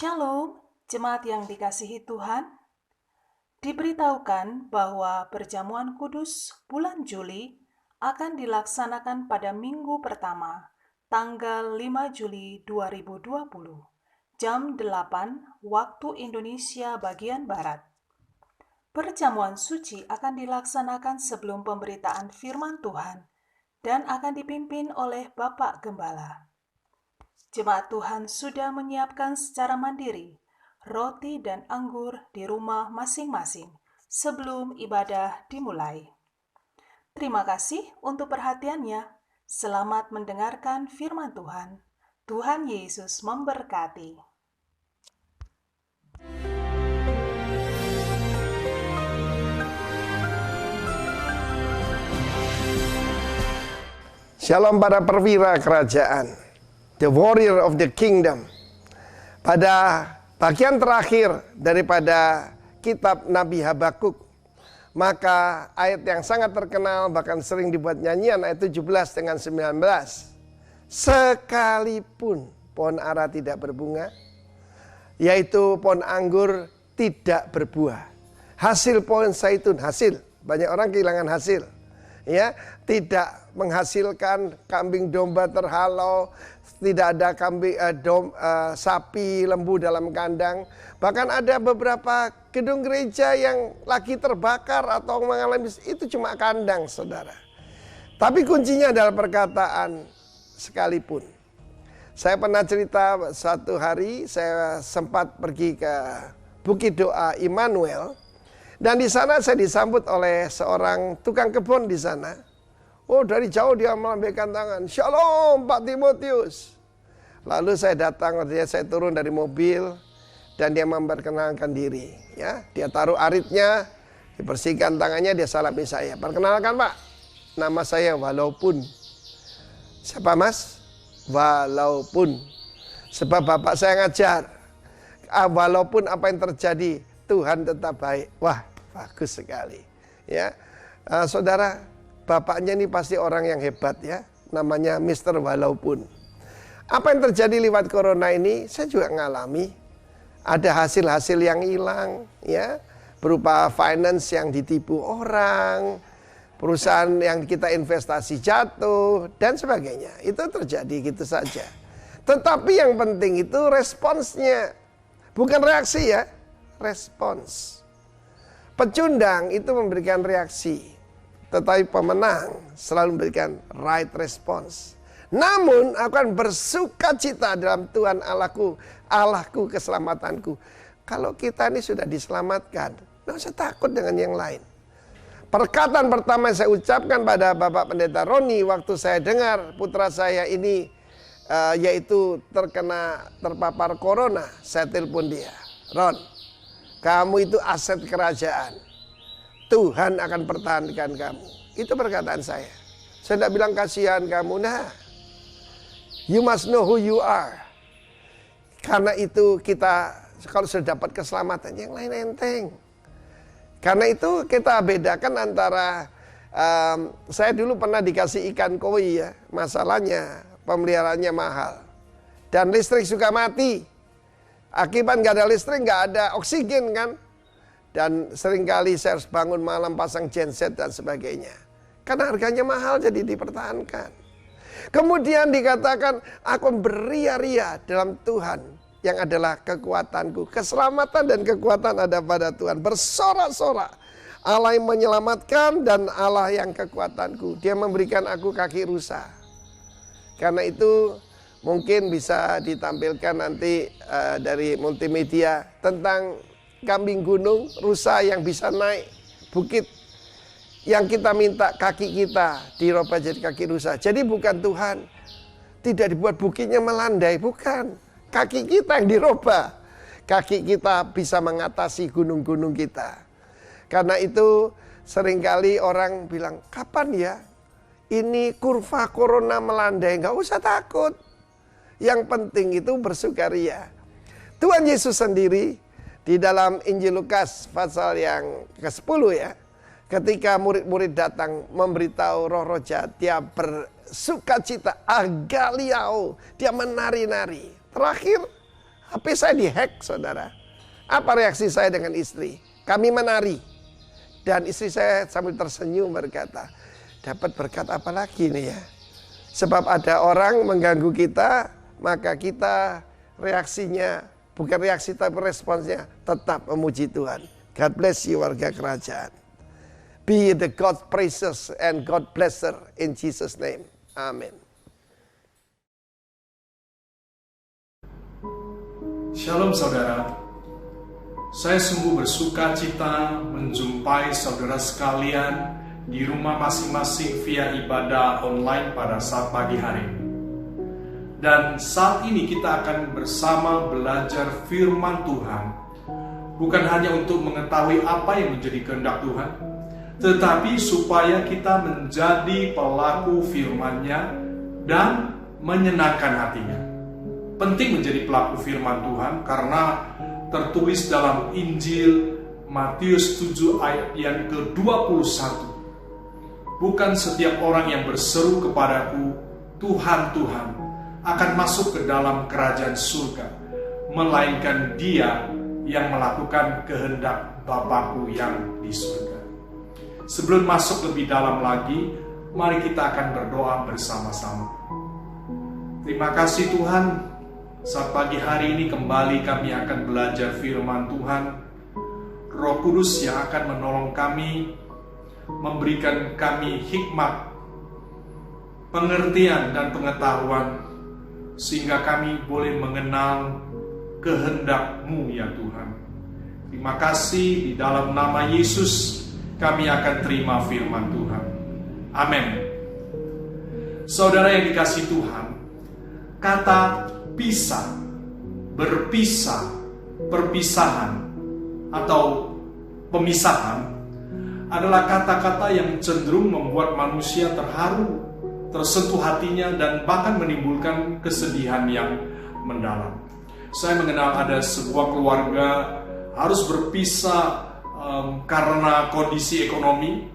Shalom, jemaat yang dikasihi Tuhan. Diberitahukan bahwa perjamuan kudus bulan Juli akan dilaksanakan pada minggu pertama, tanggal 5 Juli 2020, jam 8 waktu Indonesia bagian Barat. Perjamuan suci akan dilaksanakan sebelum pemberitaan firman Tuhan dan akan dipimpin oleh Bapak Gembala. Jemaat Tuhan sudah menyiapkan secara mandiri roti dan anggur di rumah masing-masing sebelum ibadah dimulai. Terima kasih untuk perhatiannya. Selamat mendengarkan firman Tuhan. Tuhan Yesus memberkati. Shalom para perwira kerajaan, the warrior of the kingdom. Pada bagian terakhir daripada kitab Nabi Habakuk, maka ayat yang sangat terkenal bahkan sering dibuat nyanyian, ayat 17 dengan 19. Sekalipun pohon ara tidak berbunga, yaitu pohon anggur tidak berbuah, hasil pohon zaitun, hasil, banyak orang kehilangan hasil, ya, tidak menghasilkan, kambing domba terhalau, tidak ada sapi lembu dalam kandang. Bahkan ada beberapa gedung gereja yang lagi terbakar atau mengalami, itu cuma kandang, saudara. Tapi kuncinya adalah perkataan sekalipun. Saya pernah cerita satu hari saya sempat pergi ke Bukit Doa Immanuel, dan di sana saya disambut oleh seorang tukang kebun di sana. Oh, dari jauh dia melambaikan tangan. Shalom Pak Timotius. Lalu saya datang, saya turun dari mobil dan dia memperkenalkan diri. Ya, dia taruh aritnya, dibersihkan tangannya, dia salami saya. Perkenalkan Pak, nama saya Walaupun. Siapa Mas? Walaupun. Sebab Bapak saya ngajar. Walaupun apa yang terjadi, Tuhan tetap baik. Wah, bagus sekali. Ya, saudara, bapaknya ini pasti orang yang hebat ya. Namanya Mr. Walaupun. Apa yang terjadi lewat corona ini, saya juga ngalami. Ada hasil-hasil yang hilang ya, berupa finance yang ditipu orang, perusahaan yang kita investasi jatuh dan sebagainya. Itu terjadi gitu saja. Tetapi yang penting itu responsnya. Bukan reaksi ya, respons. Pecundang itu memberikan reaksi, tetapi pemenang selalu memberikan right response. Namun akan bersuka cita dalam Tuhan Allahku, Allahku keselamatanku. Kalau kita ini sudah diselamatkan, tidak usah takut dengan yang lain. Perkataan pertama yang saya ucapkan pada Bapak Pendeta Roni waktu saya dengar putra saya ini yaitu terpapar corona, saya telepon dia. Ron, kamu itu aset kerajaan. Tuhan akan pertahankan kamu. Itu perkataan saya. Saya tidak bilang kasihan kamu. Nah, you must know who you are. Karena itu kita kalau sudah dapat keselamatan, yang lain enteng. Karena itu kita bedakan antara saya dulu pernah dikasih ikan koi ya. Masalahnya pemeliharaannya mahal. Dan listrik suka mati. Akibat nggak ada listrik, nggak ada oksigen kan. Dan seringkali saya harus bangun malam pasang genset dan sebagainya. Karena harganya mahal jadi dipertahankan. Kemudian dikatakan aku beria-ria dalam Tuhan yang adalah kekuatanku. Keselamatan dan kekuatan ada pada Tuhan. Bersorak-sorak. Allah yang menyelamatkan dan Allah yang kekuatanku. Dia memberikan aku kaki rusa. Karena itu mungkin bisa ditampilkan nanti dari multimedia tentang kambing gunung, rusa yang bisa naik bukit. Yang kita minta kaki kita dirubah jadi kaki rusa. Jadi bukan Tuhan tidak dibuat bukitnya melandai, bukan. Kaki kita yang dirubah. Kaki kita bisa mengatasi gunung-gunung kita. Karena itu seringkali orang bilang, kapan ya ini kurva corona melandai? Nggak usah takut. Yang penting itu bersukaria. Tuhan Yesus sendiri di dalam Injil Lukas pasal yang ke-10 ya, ketika murid-murid datang memberitahu roh-roh jahat, dia bersukacita, agaliau, dia menari-nari. Terakhir HP saya dihack, saudara. Apa reaksi saya dengan istri? Kami menari. Dan istri saya sambil tersenyum berkata, dapat berkat apa lagi nih ya? Sebab ada orang mengganggu kita, maka kita reaksinya, bukan reaksi tapi responsnya tetap memuji Tuhan. God bless you warga kerajaan. Be the God praises and God blesser in Jesus name. Amin. Shalom saudara, saya sungguh bersuka cita menjumpai saudara sekalian di rumah masing-masing via ibadah online pada saat pagi hari. Dan saat ini kita akan bersama belajar firman Tuhan, bukan hanya untuk mengetahui apa yang menjadi kehendak Tuhan, tetapi supaya kita menjadi pelaku firman-Nya dan menyenangkan hatinya. Penting menjadi pelaku firman Tuhan karena tertulis dalam Injil Matius 7 ayat yang ke-21. Bukan setiap orang yang berseru kepadaku, Tuhan, Tuhan, akan masuk ke dalam kerajaan surga, melainkan dia yang melakukan kehendak Bapa-Ku yang di surga. Sebelum masuk lebih dalam lagi, mari kita akan berdoa bersama-sama. Terima kasih Tuhan, saat pagi hari ini kembali kami akan belajar firman Tuhan. Roh Kudus yang akan menolong kami, memberikan kami hikmat, pengertian dan pengetahuan, sehingga kami boleh mengenal kehendak-Mu ya Tuhan. Terima kasih, di dalam nama Yesus kami akan terima firman Tuhan. Amin. Saudara yang dikasihi Tuhan, kata pisah, berpisah, perpisahan, atau pemisahan adalah kata-kata yang cenderung membuat manusia terharu, tersentuh hatinya, dan bahkan menimbulkan kesedihan yang mendalam. Saya mengenal ada sebuah keluarga harus berpisah karena kondisi ekonomi.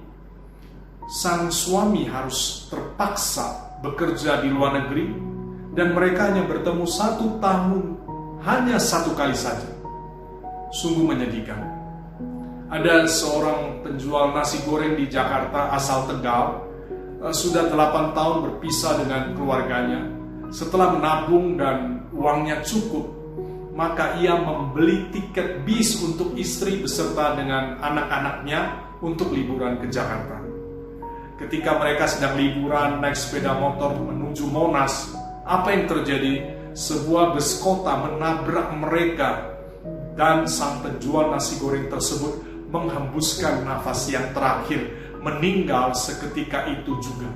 Sang suami harus terpaksa bekerja di luar negeri, dan mereka hanya bertemu 1 tahun, hanya 1 kali saja. Sungguh menyedihkan. Ada seorang penjual nasi goreng di Jakarta asal Tegal, sudah 8 tahun berpisah dengan keluarganya. Setelah menabung dan uangnya cukup, maka ia membeli tiket bis untuk istri beserta dengan anak-anaknya untuk liburan ke Jakarta. Ketika mereka sedang liburan naik sepeda motor menuju Monas, apa yang terjadi? Sebuah bus kota menabrak mereka, dan sang penjual nasi goreng tersebut menghembuskan nafas yang terakhir, meninggal seketika itu juga.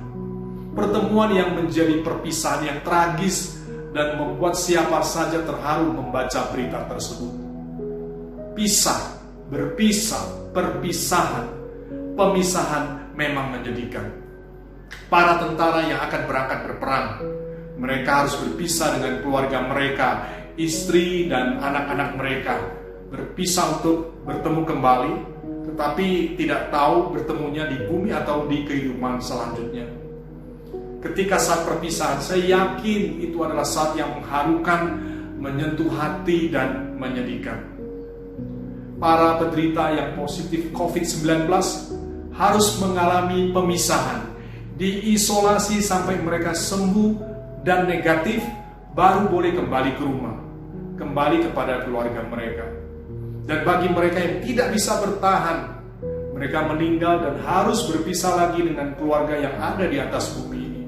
Pertemuan yang menjadi perpisahan yang tragis dan membuat siapa saja terharu membaca berita tersebut. Pisah, berpisah, perpisahan, pemisahan memang menyedihkan. Para tentara yang akan berangkat berperang, mereka harus berpisah dengan keluarga mereka, istri dan anak-anak mereka. Berpisah untuk bertemu kembali, tetapi tidak tahu bertemunya di bumi atau di kehidupan selanjutnya. Ketika saat perpisahan, saya yakin itu adalah saat yang mengharukan, menyentuh hati dan menyedihkan. Para penderita yang positif COVID-19 harus mengalami pemisahan, diisolasi sampai mereka sembuh dan negatif, baru boleh kembali ke rumah, kembali kepada keluarga mereka. Dan bagi mereka yang tidak bisa bertahan, mereka meninggal dan harus berpisah lagi dengan keluarga yang ada di atas bumi ini.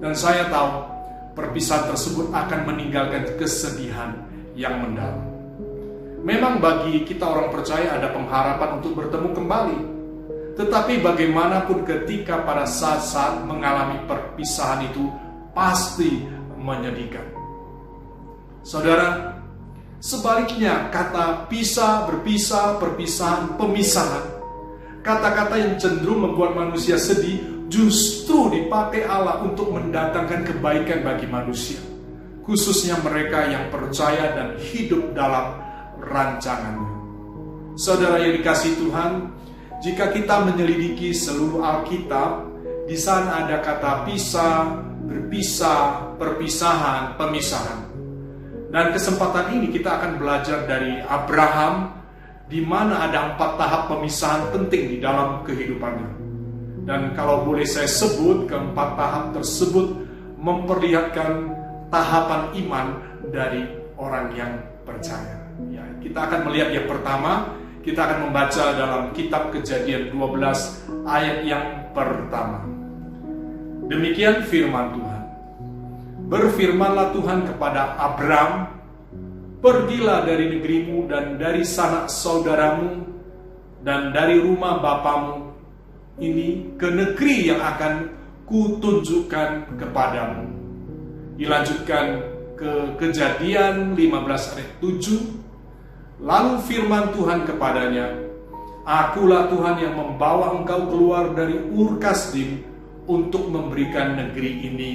Dan saya tahu perpisahan tersebut akan meninggalkan kesedihan yang mendalam. Memang bagi kita orang percaya ada pengharapan untuk bertemu kembali. Tetapi bagaimanapun ketika pada saat-saat mengalami perpisahan itu pasti menyedihkan. Saudara, sebaliknya kata pisah, berpisah, perpisahan, pemisahan, kata-kata yang cenderung membuat manusia sedih, justru dipakai Allah untuk mendatangkan kebaikan bagi manusia, khususnya mereka yang percaya dan hidup dalam rancangannya. Saudara yang dikasihi Tuhan, jika kita menyelidiki seluruh Alkitab, di sana ada kata pisah, berpisah, perpisahan, pemisahan. Dan kesempatan ini kita akan belajar dari Abraham, di mana ada 4 tahap pemisahan penting di dalam kehidupannya. Dan kalau boleh saya sebut, keempat tahap tersebut memperlihatkan tahapan iman dari orang yang percaya. Ya, kita akan melihat yang pertama, kita akan membaca dalam kitab Kejadian 12 ayat yang pertama. Demikian firman Tuhan. Berfirmanlah Tuhan kepada Abram, pergilah dari negerimu dan dari sanak saudaramu dan dari rumah bapamu ini ke negeri yang akan kutunjukkan kepadamu. Dilanjutkan ke Kejadian 15 ayat 7. Lalu firman Tuhan kepadanya, Akulah Tuhan yang membawa engkau keluar dari Ur Kasdim untuk memberikan negeri ini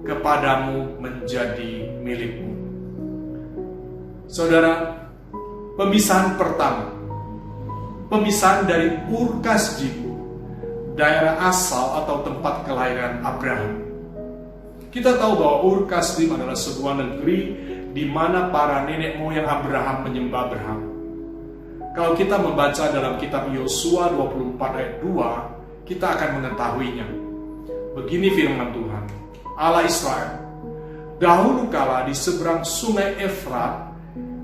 kepadamu menjadi milikmu. Saudara, pemisahan pertama, pemisahan dari Ur Kasdim, daerah asal atau tempat kelahiran Abraham. Kita tahu bahwa Ur Kasdim adalah sebuah negeri di mana para nenek moyang Abraham menyembah berhala. Kalau kita membaca dalam kitab Yosua 24 ayat 2, kita akan mengetahuinya. Begini firman Tuhan, Allah Israel, dahulu kala di seberang sungai Efrat,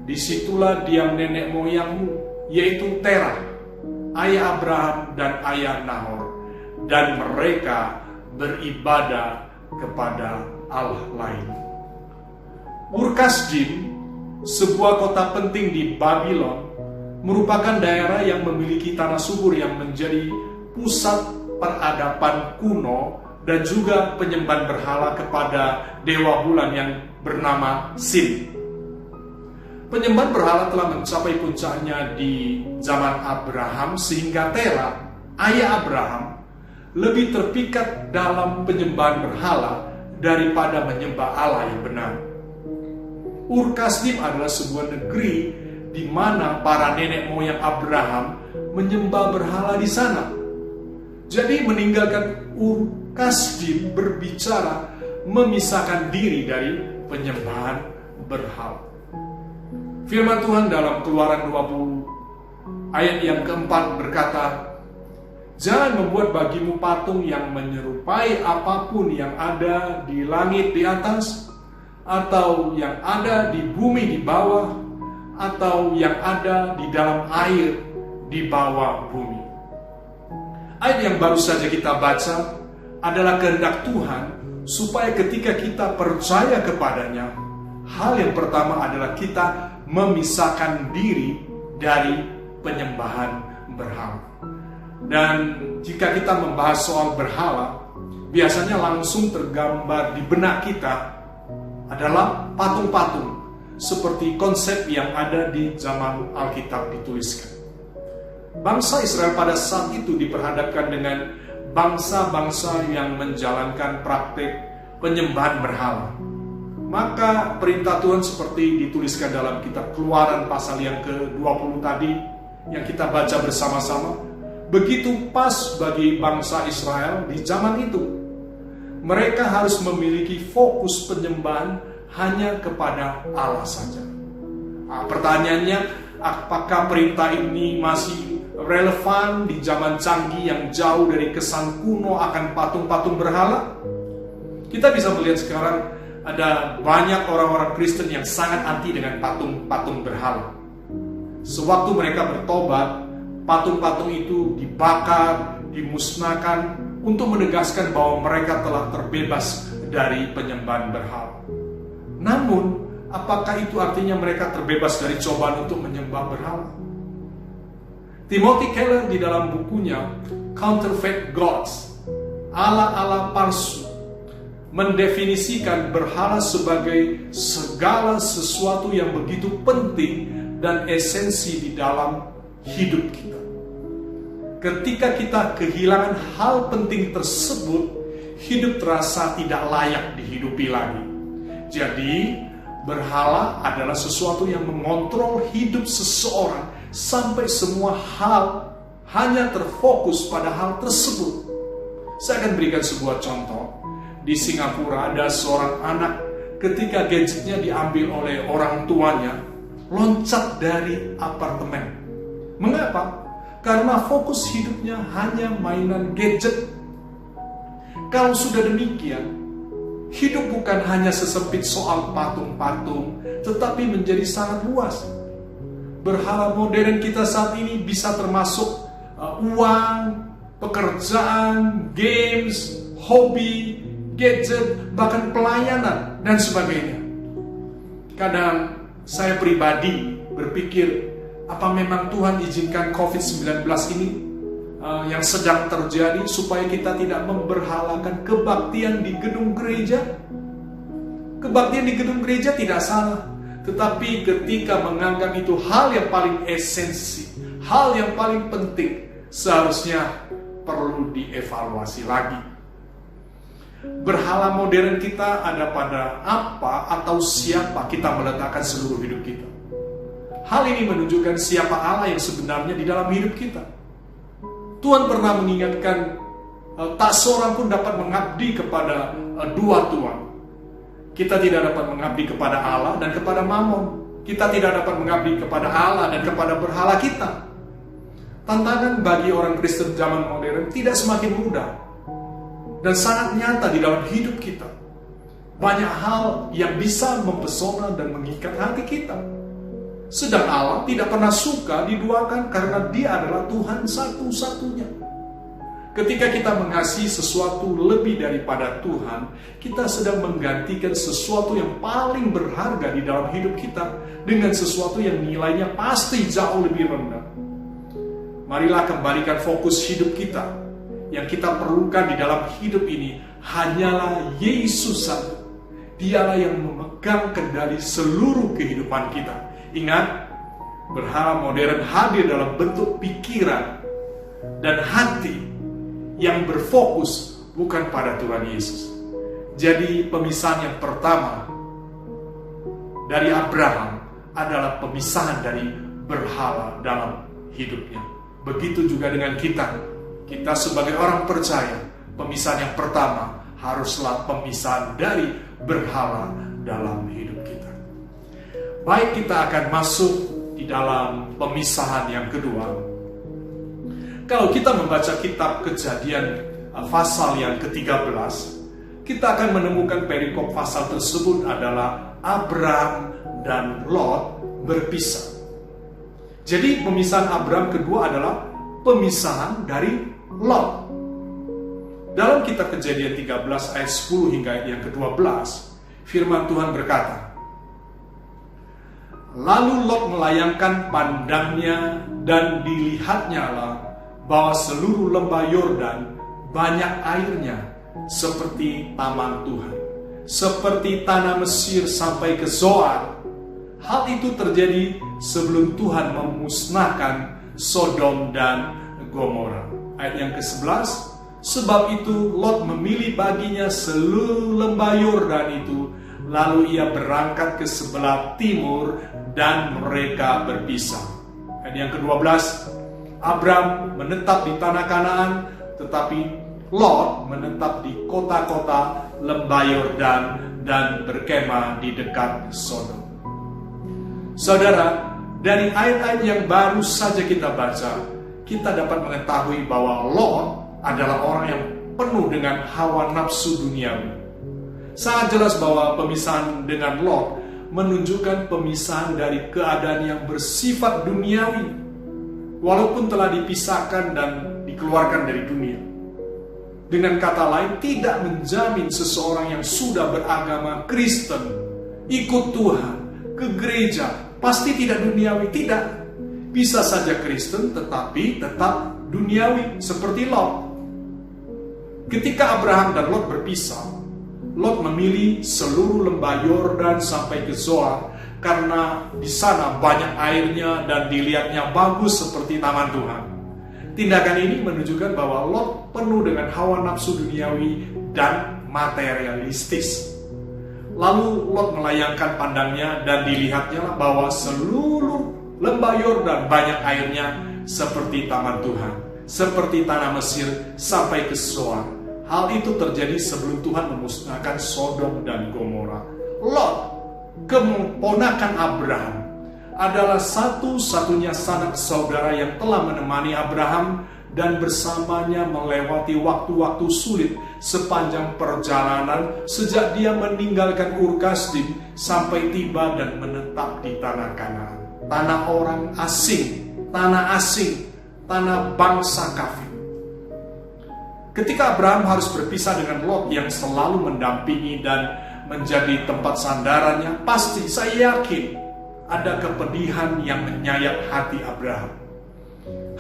disitulah diam nenek moyangmu, yaitu Terah, ayah Abraham dan ayah Nahor, dan mereka beribadah kepada Allah lain. Ur Kasdim, sebuah kota penting di Babylon, merupakan daerah yang memiliki tanah subur yang menjadi pusat peradaban kuno dan juga penyembahan berhala kepada dewa bulan yang bernama Sin. Penyembahan berhala telah mencapai puncaknya di zaman Abraham, sehingga Terah, ayah Abraham, lebih terpikat dalam penyembahan berhala daripada menyembah Allah yang benar. Ur Kasdim adalah sebuah negeri di mana para nenek moyang Abraham menyembah berhala di sana. Jadi meninggalkan Ur Kasdim berbicara memisahkan diri dari penyembahan berhala. Firman Tuhan dalam Keluaran 20 ayat yang keempat berkata, Jangan membuat bagimu patung yang menyerupai apapun yang ada di langit di atas, atau yang ada di bumi di bawah, atau yang ada di dalam air di bawah bumi. Ayat yang baru saja kita baca adalah kehendak Tuhan supaya ketika kita percaya kepadanya, hal yang pertama adalah kita memisahkan diri dari penyembahan berhala. Dan jika kita membahas soal berhala, biasanya langsung tergambar di benak kita adalah patung-patung seperti konsep yang ada di zaman Alkitab dituliskan. Bangsa Israel pada saat itu diperhadapkan dengan bangsa-bangsa yang menjalankan praktik penyembahan berhala. Maka perintah Tuhan seperti dituliskan dalam kitab Keluaran pasal yang ke-20 tadi yang kita baca bersama-sama, begitu pas bagi bangsa Israel di zaman itu. Mereka harus memiliki fokus penyembahan hanya kepada Allah saja. Pertanyaannya, apakah perintah ini masih relevan di zaman canggih yang jauh dari kesan kuno akan patung-patung berhala? Kita bisa melihat sekarang ada banyak orang-orang Kristen yang sangat anti dengan patung-patung berhala. Sewaktu mereka bertobat, patung-patung itu dibakar, dimusnahkan untuk menegaskan bahwa mereka telah terbebas dari penyembahan berhala. Namun, apakah itu artinya mereka terbebas dari cobaan untuk menyembah berhala? Timothy Keller di dalam bukunya Counterfeit Gods, Allah-Allah palsu, mendefinisikan berhala sebagai segala sesuatu yang begitu penting dan esensi di dalam hidup kita. Ketika kita kehilangan hal penting tersebut, hidup terasa tidak layak dihidupi lagi. Jadi, berhala adalah sesuatu yang mengontrol hidup seseorang sampai semua hal hanya terfokus pada hal tersebut. Saya akan berikan sebuah contoh. Di Singapura ada seorang anak ketika gadgetnya diambil oleh orang tuanya, loncat dari apartemen. Mengapa? Karena fokus hidupnya hanya mainan gadget. Kalau sudah demikian, hidup bukan hanya sesempit soal patung-patung, tetapi menjadi sangat luas. Berhala modern kita saat ini bisa termasuk uang, pekerjaan, games, hobi, gadget, bahkan pelayanan, dan sebagainya. Kadang saya pribadi berpikir, apa memang Tuhan izinkan COVID-19 ini yang sedang terjadi supaya kita tidak memberhalakan kebaktian di gedung gereja? Kebaktian di gedung gereja tidak salah, tetapi ketika menganggap itu hal yang paling esensi, hal yang paling penting, seharusnya perlu dievaluasi lagi. Berhala modern kita ada pada apa atau siapa kita meletakkan seluruh hidup kita. Hal ini menunjukkan siapa Allah yang sebenarnya di dalam hidup kita. Tuhan pernah mengingatkan, tak seorang pun dapat mengabdi kepada dua tuan. Kita tidak dapat mengabdi kepada Allah dan kepada Mammon. Kita tidak dapat mengabdi kepada Allah dan kepada berhala kita. Tantangan bagi orang Kristen zaman modern tidak semakin mudah dan sangat nyata di dalam hidup kita. Banyak hal yang bisa mempesona dan mengikat hati kita. Sedang Allah tidak pernah suka diduakan karena Dia adalah Tuhan satu-satunya. Ketika kita mengasihi sesuatu lebih daripada Tuhan, kita sedang menggantikan sesuatu yang paling berharga di dalam hidup kita dengan sesuatu yang nilainya pasti jauh lebih rendah. Marilah kembalikan fokus hidup kita. Yang kita perlukan di dalam hidup ini hanyalah Yesus saja. Dialah yang memegang kendali seluruh kehidupan kita. Ingat, berhala modern hadir dalam bentuk pikiran dan hati yang berfokus bukan pada Tuhan Yesus. Jadi pemisahan yang pertama dari Abraham adalah pemisahan dari berhala dalam hidupnya. Begitu juga dengan kita. Kita sebagai orang percaya, pemisahan yang pertama haruslah pemisahan dari berhala dalam hidup kita. Baik, kita akan masuk di dalam pemisahan yang kedua. Kalau kita membaca kitab Kejadian pasal yang ke-13, kita akan menemukan perikop pasal tersebut adalah Abram dan Lot berpisah. Jadi pemisahan Abram kedua adalah pemisahan dari Lot. Dalam kitab Kejadian 13 ayat 10 hingga ayat yang ke-12, firman Tuhan berkata, "Lalu Lot melayangkan pandangnya dan dilihatnya lah bahwa seluruh lembah Yordan banyak airnya seperti taman Tuhan, seperti tanah Mesir sampai ke Zoar. Hal itu terjadi sebelum Tuhan memusnahkan Sodom dan Gomora." Ayat yang ke-11, "Sebab itu Lot memilih baginya seluruh lembah Yordan itu, lalu ia berangkat ke sebelah timur dan mereka berpisah." Ayat yang ke-12, "Abram menetap di tanah Kanaan, tetapi Lot menetap di kota-kota lembah Yordan dan berkemah di dekat Sodom." Saudara, dari ayat-ayat yang baru saja kita baca, kita dapat mengetahui bahwa Lot adalah orang yang penuh dengan hawa nafsu duniawi. Sangat jelas bahwa pemisahan dengan Lot menunjukkan pemisahan dari keadaan yang bersifat duniawi, walaupun telah dipisahkan dan dikeluarkan dari dunia. Dengan kata lain, tidak menjamin seseorang yang sudah beragama Kristen, ikut Tuhan, ke gereja, pasti tidak duniawi. Tidak. Bisa saja Kristen tetapi tetap duniawi seperti Lot. Ketika Abraham dan Lot berpisah, Lot memilih seluruh lembah Yordan sampai ke Zoar karena di sana banyak airnya dan dilihatnya bagus seperti taman Tuhan. Tindakan ini menunjukkan bahwa Lot penuh dengan hawa nafsu duniawi dan materialistis. Lalu Lot melayangkan pandangnya dan dilihatnya bahwa seluruh lembah Yordan banyak airnya seperti taman Tuhan, seperti tanah Mesir sampai ke Zoar. Hal itu terjadi sebelum Tuhan memusnahkan Sodom dan Gomora. Lot, keponakan Abraham, adalah satu-satunya sanak saudara yang telah menemani Abraham dan bersamanya melewati waktu-waktu sulit sepanjang perjalanan sejak dia meninggalkan Ur Kasdim sampai tiba dan menetap di tanah Kanaan. Tanah orang asing, tanah bangsa kafir. Ketika Abraham harus berpisah dengan Lot yang selalu mendampingi dan menjadi tempat sandarannya, pasti saya yakin ada kepedihan yang menyayat hati Abraham.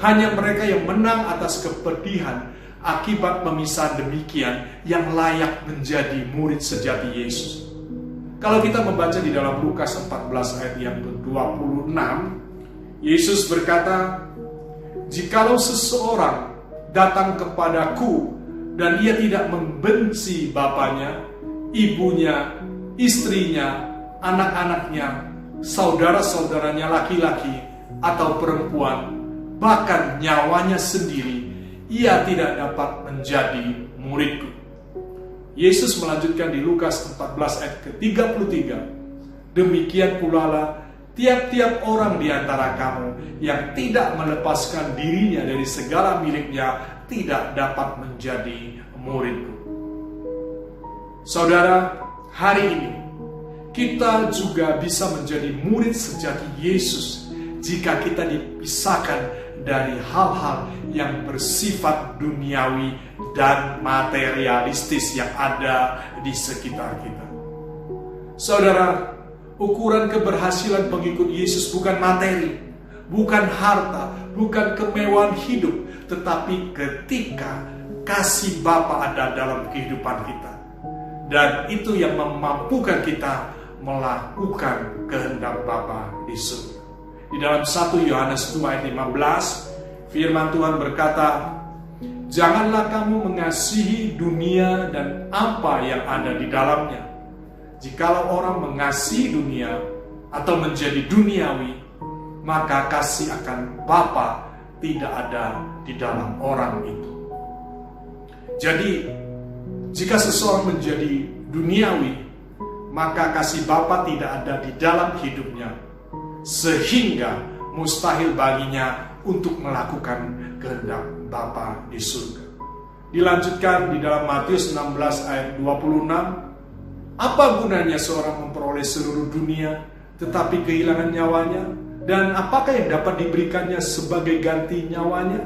Hanya mereka yang menang atas kepedihan akibat pemisahan demikian yang layak menjadi murid sejati Yesus. Kalau kita membaca di dalam Lukas 14 ayat yang ke-26, Yesus berkata, "Jikalau seseorang datang kepadaku dan ia tidak membenci bapaknya, ibunya, istrinya, anak-anaknya, saudara-saudaranya laki-laki atau perempuan, bahkan nyawanya sendiri, ia tidak dapat menjadi muridku." Yesus melanjutkan di Lukas 14 ayat ke-33, "Demikian pula lah tiap-tiap orang di antara kamu yang tidak melepaskan dirinya dari segala miliknya tidak dapat menjadi muridku." Saudara, hari ini kita juga bisa menjadi murid sejati Yesus jika kita dipisahkan dari hal-hal yang bersifat duniawi dan materialistis yang ada di sekitar kita. Saudara, ukuran keberhasilan pengikut Yesus bukan materi, bukan harta, bukan kemewahan hidup, tetapi ketika kasih Bapa ada dalam kehidupan kita. Dan itu yang memampukan kita melakukan kehendak Bapa di surga. Di dalam 1 Yohanes 2 ayat 15, firman Tuhan berkata, "Janganlah kamu mengasihi dunia dan apa yang ada di dalamnya. Jikalau orang mengasihi dunia atau menjadi duniawi, maka kasih akan Bapa tidak ada di dalam orang itu." Jadi, jika seseorang menjadi duniawi, maka kasih Bapa tidak ada di dalam hidupnya, sehingga mustahil baginya untuk melakukan kehendak Bapa di surga. Dilanjutkan di dalam Matius 16 ayat 26, "Apa gunanya seorang memperoleh seluruh dunia tetapi kehilangan nyawanya? Dan apakah yang dapat diberikannya sebagai ganti nyawanya?"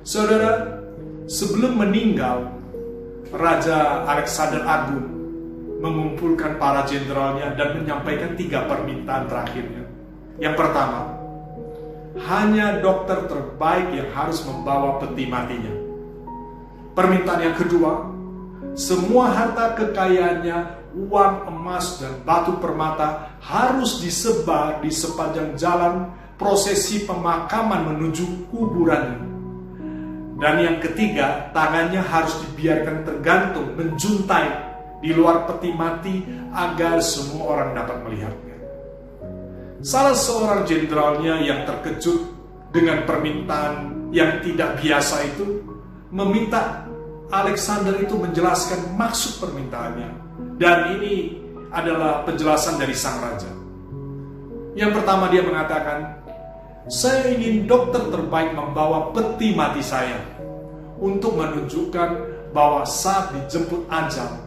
Saudara, sebelum meninggal, Raja Alexander Agung mengumpulkan para jenderalnya dan menyampaikan 3 permintaan terakhirnya. Yang pertama, hanya dokter terbaik yang harus membawa peti matinya. Permintaan yang kedua, semua harta kekayaannya, uang, emas, dan batu permata harus disebar di sepanjang jalan prosesi pemakaman menuju kuburannya. Dan yang ketiga, tangannya harus dibiarkan tergantung, menjuntai di luar peti mati agar semua orang dapat melihatnya. Salah seorang jenderalnya yang terkejut dengan permintaan yang tidak biasa itu meminta Alexander itu menjelaskan maksud permintaannya. Dan ini adalah penjelasan dari sang raja. Yang pertama dia mengatakan, "Saya ingin dokter terbaik membawa peti mati saya untuk menunjukkan bahwa saat dijemput ajal,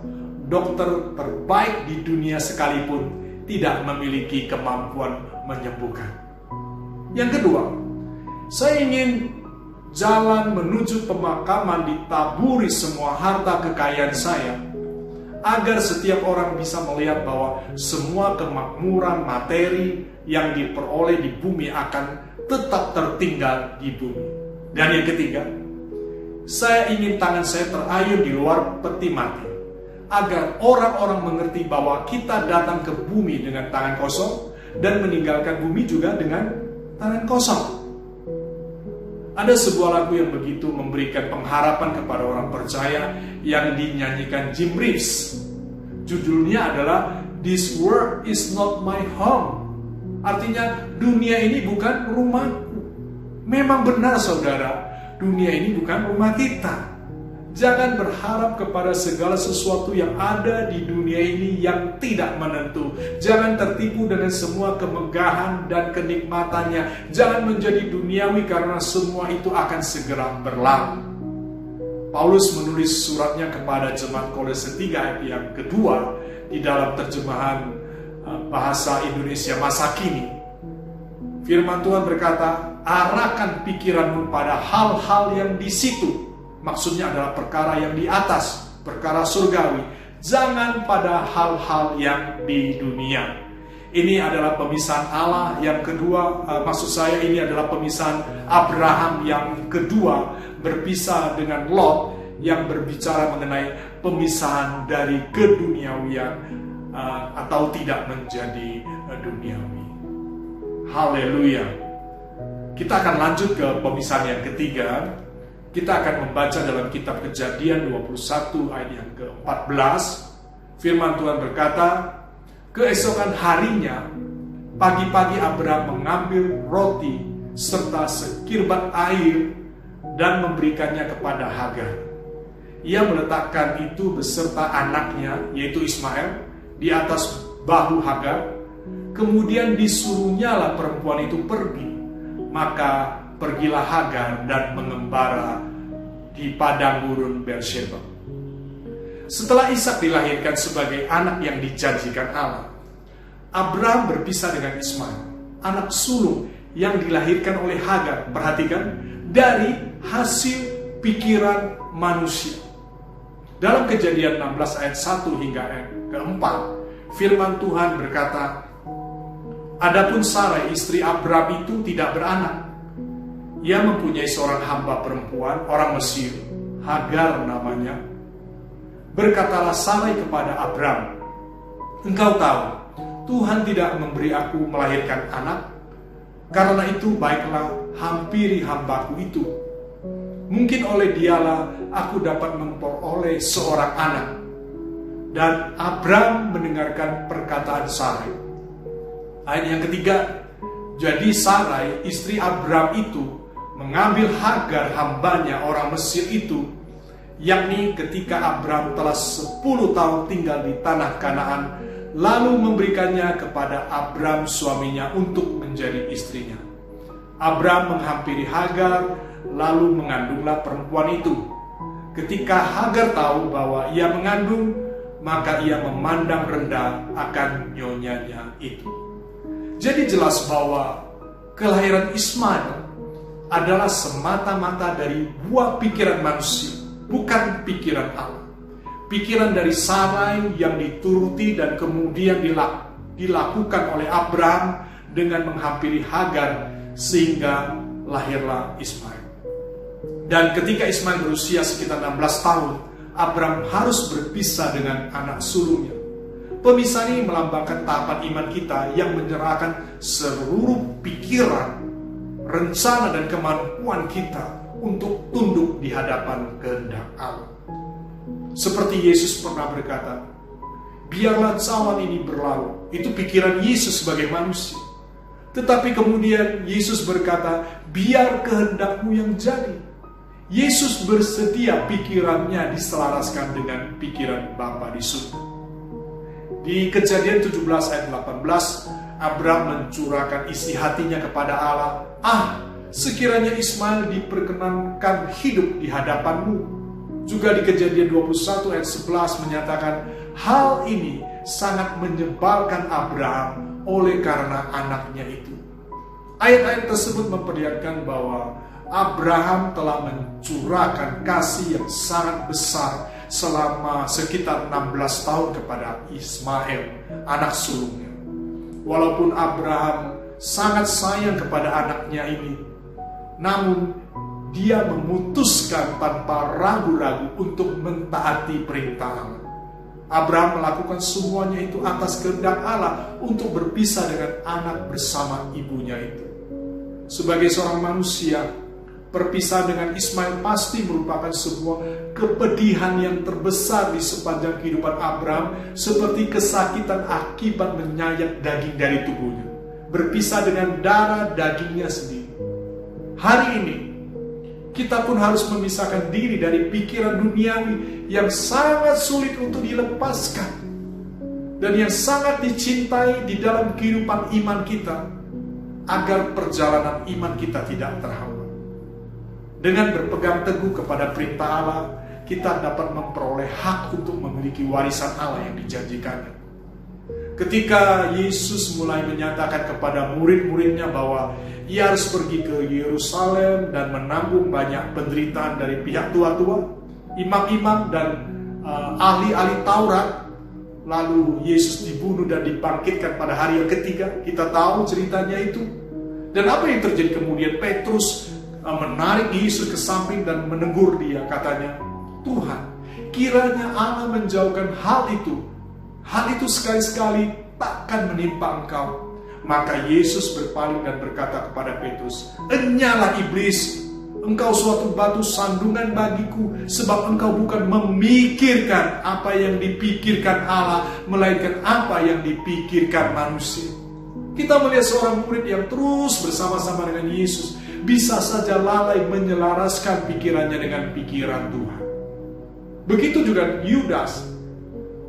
dokter terbaik di dunia sekalipun tidak memiliki kemampuan menyembuhkan." Yang kedua, "Saya ingin jalan menuju pemakaman ditaburi semua harta kekayaan saya, agar setiap orang bisa melihat bahwa semua kemakmuran materi yang diperoleh di bumi akan tetap tertinggal di bumi." Dan yang ketiga, "Saya ingin tangan saya terayun di luar peti mati, agar orang-orang mengerti bahwa kita datang ke bumi dengan tangan kosong dan meninggalkan bumi juga dengan tangan kosong." Ada sebuah lagu yang begitu memberikan pengharapan kepada orang percaya yang dinyanyikan Jim Reeves. Judulnya adalah "This world is not my home." Artinya, dunia ini bukan rumahku. Memang benar saudara, dunia ini bukan rumah kita. Jangan berharap kepada segala sesuatu yang ada di dunia ini yang tidak menentu. Jangan tertipu dengan semua kemegahan dan kenikmatannya. Jangan menjadi duniawi karena semua itu akan segera berlalu. Paulus menulis suratnya kepada jemaat Kolose 3 ayat yang kedua di dalam terjemahan bahasa Indonesia masa kini. Firman Tuhan berkata, arahkan pikiranmu pada hal-hal yang di situ. Maksudnya adalah perkara yang di atas, perkara surgawi. Jangan pada hal-hal yang di dunia. Ini adalah pemisahan Allah yang kedua. Maksud saya ini adalah pemisahan Abraham yang kedua, berpisah dengan Lot yang berbicara mengenai pemisahan dari keduniawian atau tidak menjadi duniawi. Haleluya. Kita akan lanjut ke pemisahan yang ketiga. Kita akan membaca dalam kitab Kejadian 21 ayat yang ke-14. Firman Tuhan berkata, keesokan harinya, pagi-pagi Abraham mengambil roti serta sekirbat air dan memberikannya kepada Hagar. Ia meletakkan itu beserta anaknya, yaitu Ismail, di atas bahu Hagar. Kemudian disuruhnyalah perempuan itu pergi. Maka pergilah Hagar dan mengembara di padang gurun Beersheba. Setelah Ishak dilahirkan sebagai anak yang dijanjikan Allah, Abraham berpisah dengan Ismail, anak sulung yang dilahirkan oleh Hagar. Perhatikan, dari hasil pikiran manusia. Dalam Kejadian 16 ayat 1 hingga ayat ke-4, firman Tuhan berkata, adapun Sarai istri Abraham itu tidak beranak. Ia mempunyai seorang hamba perempuan, orang Mesir, Hagar namanya. Berkatalah Sarai kepada Abraham, engkau tahu, Tuhan tidak memberi aku melahirkan anak. Karena itu baiklah hampiri hambaku itu. Mungkin oleh dialah aku dapat memperoleh seorang anak. Dan Abraham mendengarkan perkataan Sarai. Ayat yang ketiga, jadi Sarai istri Abraham itu mengambil Hagar hambanya orang Mesir itu, yakni ketika Abraham telah 10 tahun tinggal di tanah Kanaan, lalu memberikannya kepada Abraham suaminya untuk menjadi istrinya. Abraham menghampiri Hagar, lalu mengandunglah perempuan itu. Ketika Hagar tahu bahwa ia mengandung, maka ia memandang rendah akan nyonyanya itu. Jadi jelas bahwa kelahiran Ismail adalah semata-mata dari buah pikiran manusia, bukan pikiran Allah. Pikiran dari Sarai yang dituruti dan kemudian dilakukan oleh Abraham dengan menghampiri Hagar sehingga lahirlah Ismail. Dan ketika Ismail berusia sekitar 16 tahun, Abraham harus berpisah dengan anak sulungnya. Pemisahan ini melambangkan tahapan iman kita yang menyerahkan seluruh pikiran, rencana dan kemampuan kita untuk tunduk di hadapan kehendak Allah. Seperti Yesus pernah berkata, biarlah zaman ini berlalu. Itu pikiran Yesus sebagai manusia. Tetapi kemudian Yesus berkata, biar kehendakmu yang jadi. Yesus bersedia pikirannya diselaraskan dengan pikiran Bapa di surga. Di Kejadian 17 ayat 18, Abraham mencurahkan isi hatinya kepada Allah. Sekiranya Ismail diperkenankan hidup di hadapanmu. Juga di Kejadian 21 ayat 11 menyatakan, hal ini sangat menyebalkan Abraham oleh karena anaknya itu. Ayat-ayat tersebut memperlihatkan bahwa Abraham telah mencurahkan kasih yang sangat besar selama sekitar 16 tahun kepada Ismail, anak sulungnya. Walaupun Abraham sangat sayang kepada anaknya ini, namun dia memutuskan tanpa ragu-ragu untuk mentaati perintah Allah. Abraham melakukan semuanya itu atas kehendak Allah untuk berpisah dengan anak bersama ibunya itu. Sebagai seorang manusia, perpisahan dengan Ismail pasti merupakan sebuah kepedihan yang terbesar di sepanjang kehidupan Abraham, seperti kesakitan akibat menyayat daging dari tubuhnya, berpisah dengan darah dagingnya sendiri. Hari ini, Kita pun harus memisahkan diri dari pikiran duniawi yang sangat sulit untuk dilepaskan dan yang sangat dicintai di dalam kehidupan iman kita, agar perjalanan iman kita tidak terhambat. Dengan berpegang teguh kepada perintah Allah, kita dapat memperoleh hak untuk memiliki warisan Allah yang dijanjikannya. Ketika Yesus mulai menyatakan kepada murid-muridnya bahwa ia harus pergi ke Yerusalem dan menanggung banyak penderitaan dari pihak tua-tua, imam-imam dan ahli-ahli Taurat, lalu Yesus dibunuh dan dibangkitkan pada hari yang ketiga. Kita tahu ceritanya itu. Dan apa yang terjadi kemudian? Petrus menarik Yesus ke samping dan menegur dia, katanya, Tuhan, kiranya Allah menjauhkan hal itu sekali-sekali takkan menimpa engkau. Maka Yesus berpaling dan berkata kepada Petrus, enyalah iblis, engkau suatu batu sandungan bagiku, sebab engkau bukan memikirkan apa yang dipikirkan Allah, melainkan apa yang dipikirkan manusia. Kita melihat seorang murid yang terus bersama-sama dengan Yesus bisa saja lalai menyelaraskan pikirannya dengan pikiran Tuhan. Begitu juga Yudas.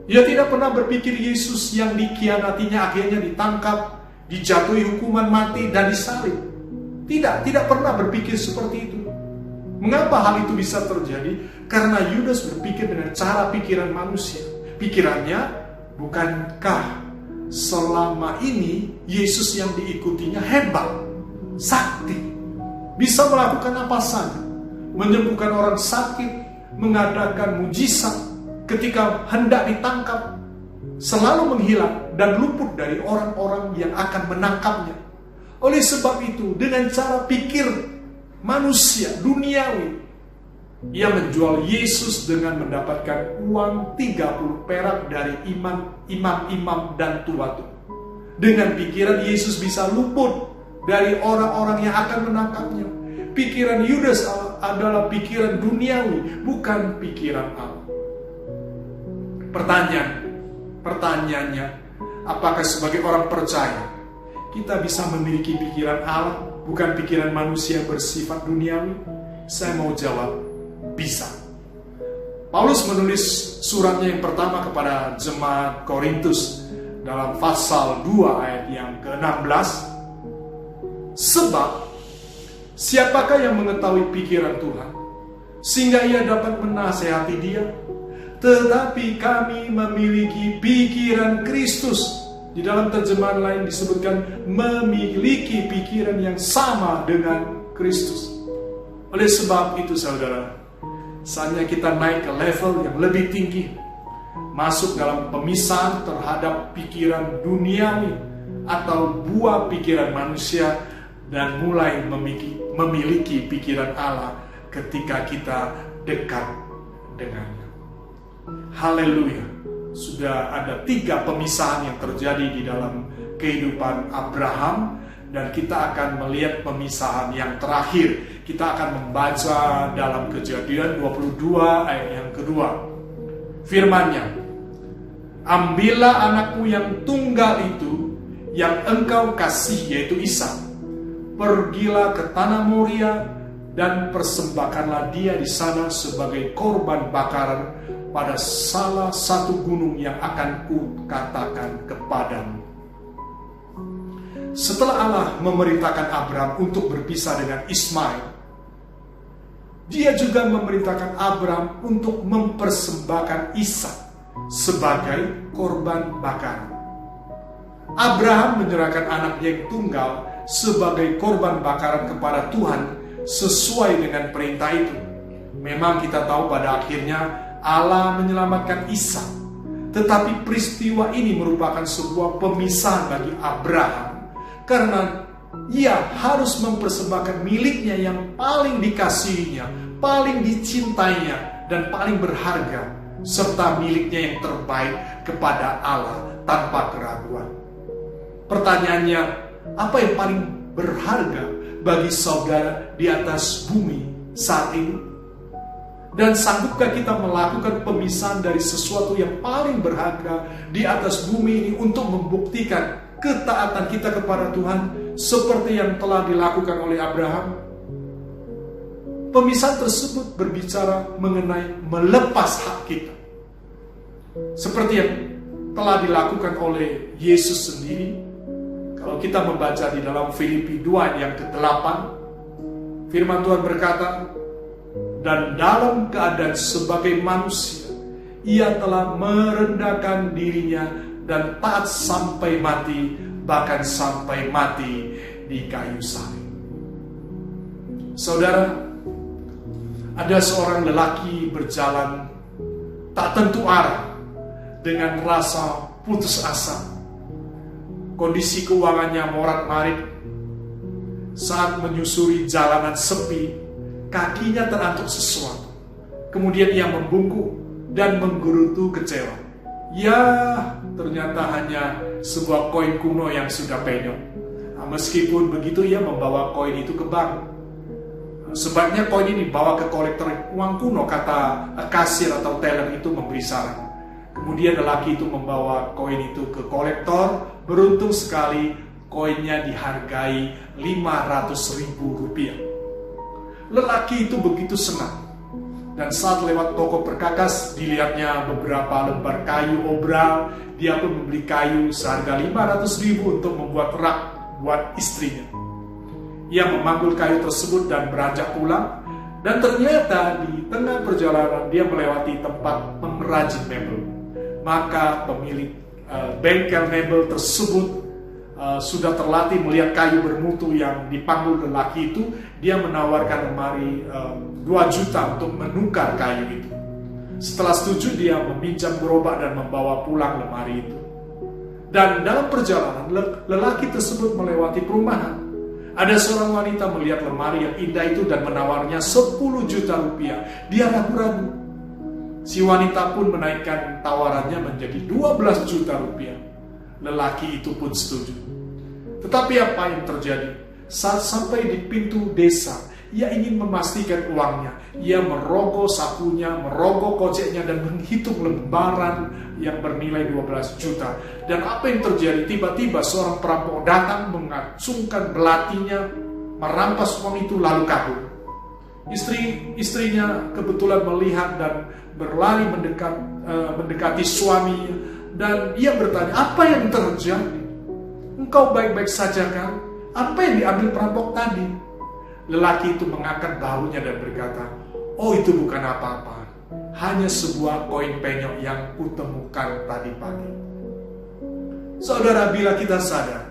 Ia tidak pernah berpikir Yesus yang dikhianatinya akhirnya ditangkap, dijatuhi hukuman mati dan disalib. Tidak pernah berpikir seperti itu. Mengapa hal itu bisa terjadi? Karena Yudas berpikir dengan cara pikiran manusia. Pikirannya, bukankah selama ini Yesus yang diikutinya hebat, sakti, bisa melakukan apa saja, menyembuhkan orang sakit, mengadakan mujizat, ketika hendak ditangkap selalu menghilang dan luput dari orang-orang yang akan menangkapnya. Oleh sebab itu, dengan cara pikir manusia duniawi, ia menjual Yesus dengan mendapatkan uang 30 perak dari imam-imam dan tua-tua. Dengan pikiran Yesus bisa luput dari orang-orang yang akan menangkapnya. Pikiran Yudas adalah pikiran duniawi, bukan pikiran Allah. Pertanyaannya, apakah sebagai orang percaya kita bisa memiliki pikiran Allah, bukan pikiran manusia bersifat duniawi? Saya mau jawab, bisa. Paulus menulis suratnya yang pertama kepada jemaat Korintus dalam pasal 2 ayat yang ke-16. Sebab siapakah yang mengetahui pikiran Tuhan sehingga ia dapat menasehati dia? Tetapi kami memiliki pikiran Kristus. Di dalam terjemahan lain disebutkan memiliki pikiran yang sama dengan Kristus. Oleh sebab itu saudara, saatnya kita naik ke level yang lebih tinggi, masuk dalam pemisahan terhadap pikiran duniawi atau buah pikiran manusia, dan mulai memiliki pikiran Allah ketika kita dekat dengannya. Haleluya. Sudah ada 3 pemisahan yang terjadi di dalam kehidupan Abraham, dan kita akan melihat pemisahan yang terakhir. Kita akan membaca dalam Kejadian 22 ayat yang kedua. Firman-Nya, ambillah anakmu yang tunggal itu, yang engkau kasih, yaitu Ishak. Pergilah ke tanah Moria dan persembahkanlah dia di sana sebagai korban bakaran pada salah satu gunung yang akan kukatakan kepadamu. Setelah Allah memerintahkan Abraham untuk berpisah dengan Ismail, dia juga memerintahkan Abraham untuk mempersembahkan Ishak sebagai korban bakaran. Abraham menyerahkan anaknya yang tunggal sebagai korban bakaran kepada Tuhan sesuai dengan perintah itu. Memang kita tahu pada akhirnya Allah menyelamatkan Ishak, tetapi peristiwa ini merupakan sebuah pemisahan bagi Abraham, karena ia harus mempersembahkan miliknya yang paling dikasihinya, paling dicintainya, dan paling berharga, serta miliknya yang terbaik kepada Allah tanpa keraguan. Pertanyaannya, apa yang paling berharga bagi saudara di atas bumi saat ini? Dan sanggupkah kita melakukan pemisahan dari sesuatu yang paling berharga di atas bumi ini untuk membuktikan ketaatan kita kepada Tuhan seperti yang telah dilakukan oleh Abraham? Pemisahan tersebut berbicara mengenai melepas hak kita. Seperti yang telah dilakukan oleh Yesus sendiri. Kalau kita membaca di dalam Filipi 2 yang ke-8, firman Tuhan berkata, dan dalam keadaan sebagai manusia, ia telah merendahkan dirinya dan taat sampai mati, bahkan sampai mati di kayu salib. Saudara, ada seorang lelaki berjalan tak tentu arah dengan rasa putus asa. Kondisi keuangannya morat-marit. Saat menyusuri jalanan sepi, kakinya terantuk sesuatu. Kemudian ia membungkuk dan menggerutu kecewa. Ya, ternyata hanya sebuah koin kuno yang sudah penyok. Nah, meskipun begitu, ia membawa koin itu ke bank. Sebaiknya koin ini dibawa ke kolektor uang kuno, kata kasir atau teller itu memberi saran. Kemudian lelaki itu membawa koin itu ke kolektor. Beruntung sekali koinnya dihargai Rp500.000. Lelaki itu begitu senang. Dan saat lewat toko perkakas, dilihatnya beberapa lembar kayu obral. Dia pun membeli kayu seharga Rp500.000 untuk membuat rak buat istrinya. Ia memanggul kayu tersebut dan beranjak pulang. Dan ternyata di tengah perjalanan dia melewati tempat pengrajin mebel. Maka pemilik bengkel mebel tersebut sudah terlatih melihat kayu bermutu yang dipanggul lelaki itu. Dia menawarkan lemari 2 juta untuk menukar kayu itu. Setelah setuju, dia meminjam gerobak dan membawa pulang lemari itu. Dan dalam perjalanan, lelaki tersebut melewati perumahan. Ada seorang wanita melihat lemari yang indah itu dan menawarnya 10 juta rupiah. Dia ragu-ragu. Si wanita pun menaikkan tawarannya menjadi 12 juta rupiah. Lelaki itu pun setuju. Tetapi apa yang terjadi? Saat sampai di pintu desa, ia ingin memastikan uangnya. Ia merogoh sakunya, merogoh koceknya dan menghitung lembaran yang bernilai 12 juta. Dan apa yang terjadi? Tiba-tiba seorang perampok datang, mengacungkan belatinya, merampas uang itu lalu kabur. Istrinya kebetulan melihat dan berlari mendekati suaminya, dan ia bertanya, apa yang terjadi? Engkau baik-baik saja kan? Apa yang diambil perampok tadi? Lelaki itu mengangkat bahunya dan berkata, oh, itu bukan apa-apa, hanya sebuah koin penyok yang kutemukan tadi pagi. Saudara, bila kita sadar,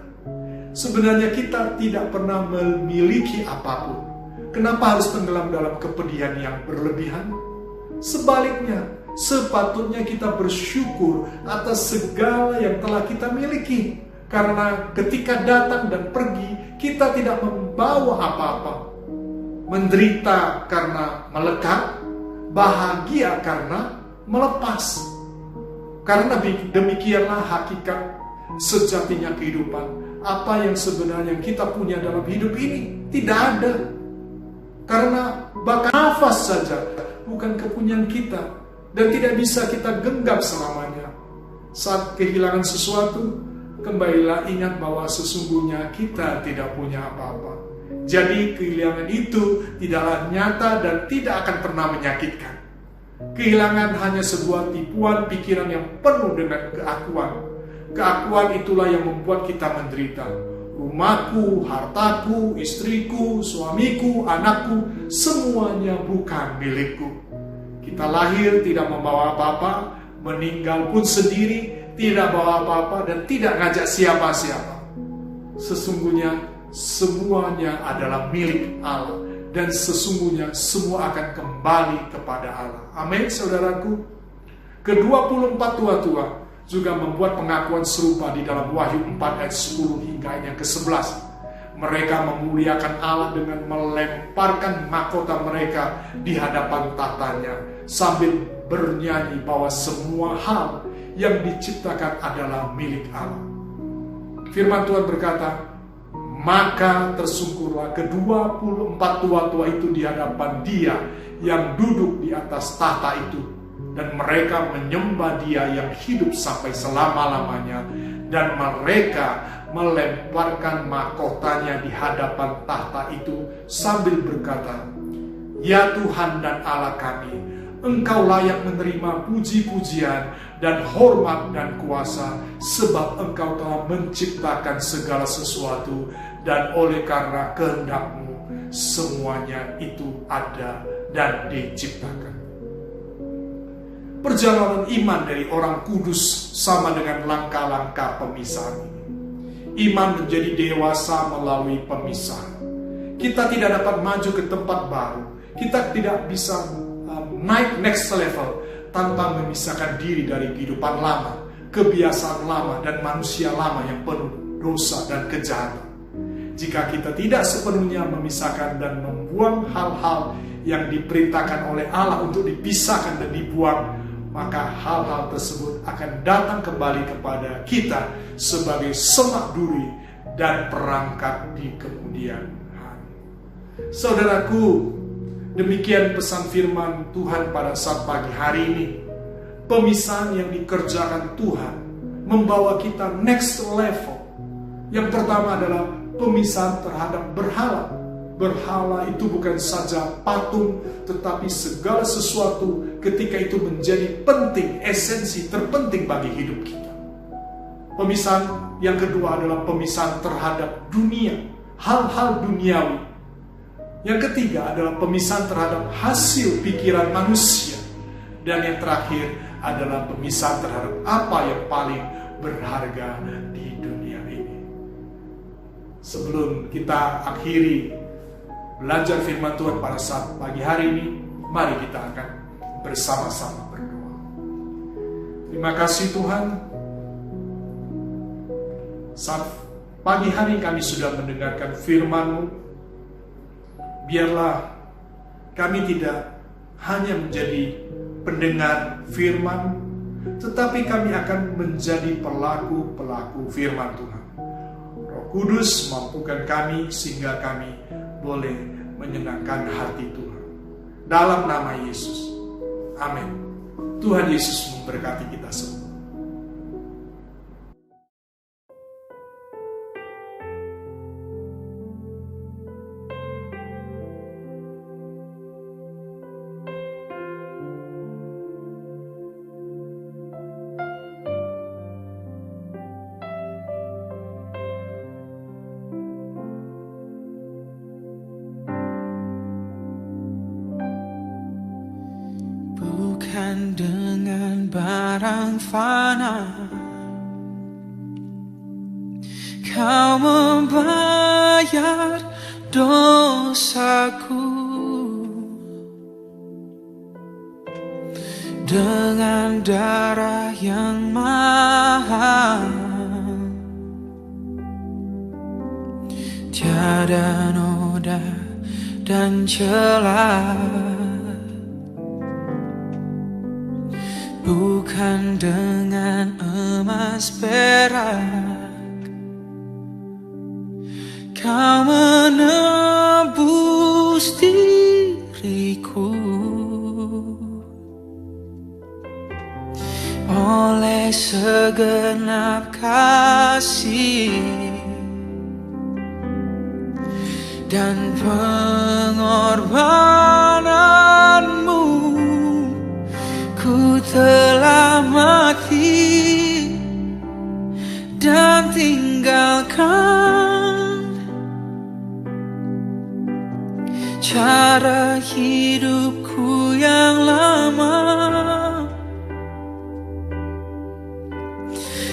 sebenarnya kita tidak pernah memiliki apapun, kenapa harus tenggelam dalam kepedihan yang berlebihan? Sebaliknya, sepatutnya kita bersyukur atas segala yang telah kita miliki. Karena ketika datang dan pergi, kita tidak membawa apa-apa. Menderita karena melekat, bahagia karena melepas. Karena demikianlah hakikat sejatinya kehidupan. Apa yang sebenarnya kita punya dalam hidup ini tidak ada. Karena bahkan nafas saja bukan kepunyaan kita dan tidak bisa kita genggam selamanya. Saat kehilangan sesuatu, kembalilah ingat bahwa sesungguhnya kita tidak punya apa-apa. Jadi kehilangan itu tidaklah nyata dan tidak akan pernah menyakitkan. Kehilangan hanya sebuah tipuan pikiran yang penuh dengan keakuan. Keakuan itulah yang membuat kita menderita. Rumahku, hartaku, istriku, suamiku, anakku, semuanya bukan milikku. Kita lahir tidak membawa apa-apa, meninggal pun sendiri, tidak bawa apa-apa dan tidak ngajak siapa-siapa. Sesungguhnya semuanya adalah milik Allah dan sesungguhnya semua akan kembali kepada Allah. Amin, saudaraku. Ke-24 tua-tua juga membuat pengakuan serupa di dalam Wahyu 4 ayat 10 hingga ayat yang ke-11. Mereka memuliakan Allah dengan melemparkan mahkota mereka di hadapan tahtanya sambil bernyanyi bahwa semua hal yang diciptakan adalah milik Allah. Firman Tuhan berkata, maka tersungkurlah ke-24 tua-tua itu di hadapan Dia yang duduk di atas tahta itu, dan mereka menyembah Dia yang hidup sampai selama-lamanya, dan mereka melemparkan mahkotanya di hadapan tahta itu sambil berkata, Ya Tuhan dan Allah kami, Engkau layak menerima puji-pujian dan hormat dan kuasa, sebab Engkau telah menciptakan segala sesuatu, dan oleh karena kehendak-Mu semuanya itu ada dan diciptakan. Perjalanan iman dari orang kudus sama dengan langkah-langkah pemisahan ini. Iman menjadi dewasa melalui pemisahan. Kita tidak dapat maju ke tempat baru. Kita tidak bisa naik next level tanpa memisahkan diri dari kehidupan lama, kebiasaan lama, dan manusia lama yang penuh dosa dan kejahatan. Jika kita tidak sepenuhnya memisahkan dan membuang hal-hal yang diperintahkan oleh Allah untuk dipisahkan dan dibuang, maka hal-hal tersebut akan datang kembali kepada kita sebagai semak duri dan perangkap di kemudian hari. Saudaraku, demikian pesan firman Tuhan pada saat pagi hari ini. Pemisahan yang dikerjakan Tuhan membawa kita next level. Yang pertama adalah pemisahan terhadap berhala. Berhala itu bukan saja patung, tetapi segala sesuatu ketika itu menjadi penting, esensi terpenting bagi hidup kita. Pemisahan yang kedua adalah pemisahan terhadap dunia, hal-hal duniawi. Yang ketiga adalah pemisahan terhadap hasil pikiran manusia. Dan yang terakhir adalah pemisahan terhadap apa yang paling berharga di dunia ini. Sebelum kita akhiri belajar firman Tuhan pada saat pagi hari ini, mari kita akan bersama-sama berdoa. Terima kasih Tuhan, saat pagi hari kami sudah mendengarkan firman-Mu. Biarlah kami tidak hanya menjadi pendengar firman, tetapi kami akan menjadi pelaku-pelaku firman Tuhan. Roh Kudus mampukan kami sehingga kami boleh menyenangkan hati Tuhan. Dalam nama Yesus. Amin. Tuhan Yesus memberkati kita semua. Bukan dengan barang fana Kau membayar dosaku, dengan darah yang mahal. Tiada noda dan celah, bukan dengan emas perak. Kau menebus diriku oleh segenap kasih dan pengorbananmu. Ku telah mati dan tinggalkan cara hidupku yang lama.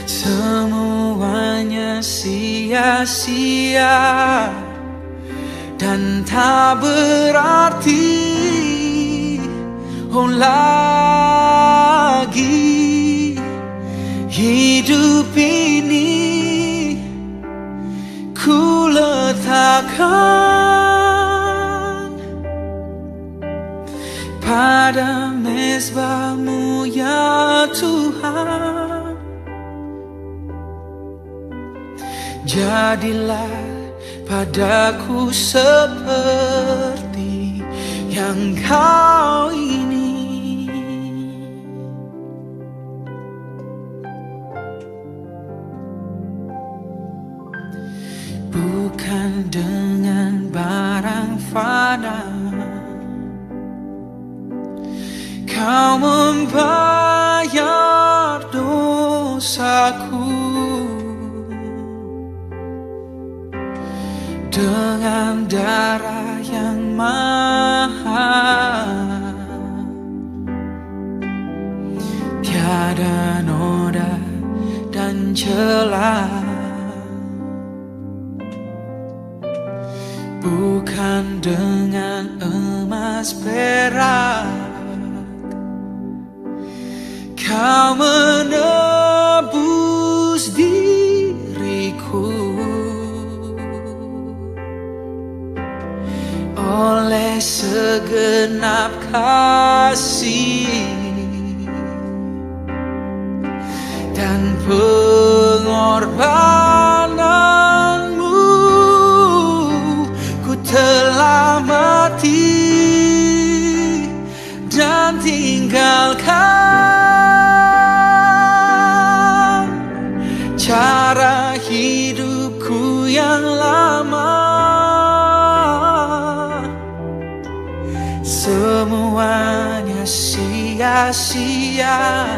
Semuanya sia-sia dan tak berarti lagi. Hidup ini ku letakkan pada mezbah-Mu ya Tuhan. Jadilah padaku seperti yang Kau ini. Bukan dengan barang fana Kau membayar dosaku dengan darah yang mahal. Tiada noda dan celah, bukan dengan emas perak. Kau menebus diriku oleh segenap kasih dan pengorbananmu. Ku telah mati dan tinggalkan cara hidupku yang lama. Semuanya sia-sia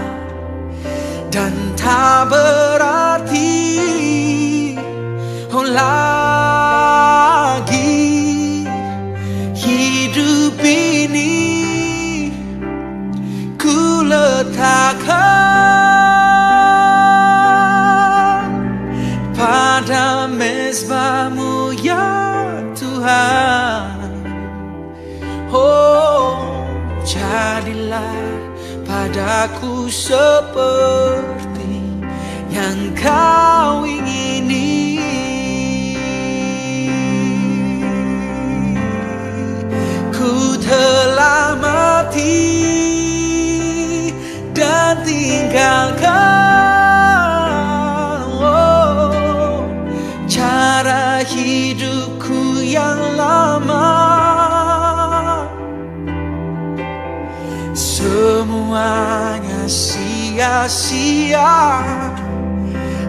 dan tak berarti lagi. Hidup ini ku letakkan pada mezbah-Mu ya Tuhan. Oh, jadilah padaku seperti yang Kau ingini. Ku telah mati dan tinggalkan cara hidupku yang lama. Semuanya sia-sia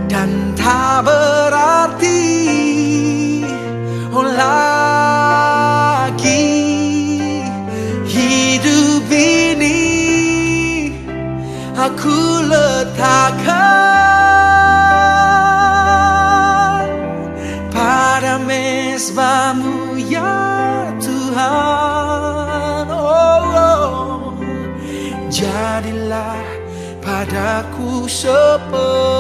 dan tak berarti lagi. Hidup ini aku letakkan pada mezbah-Mu ya Tuhan. Jadilah padaku seperti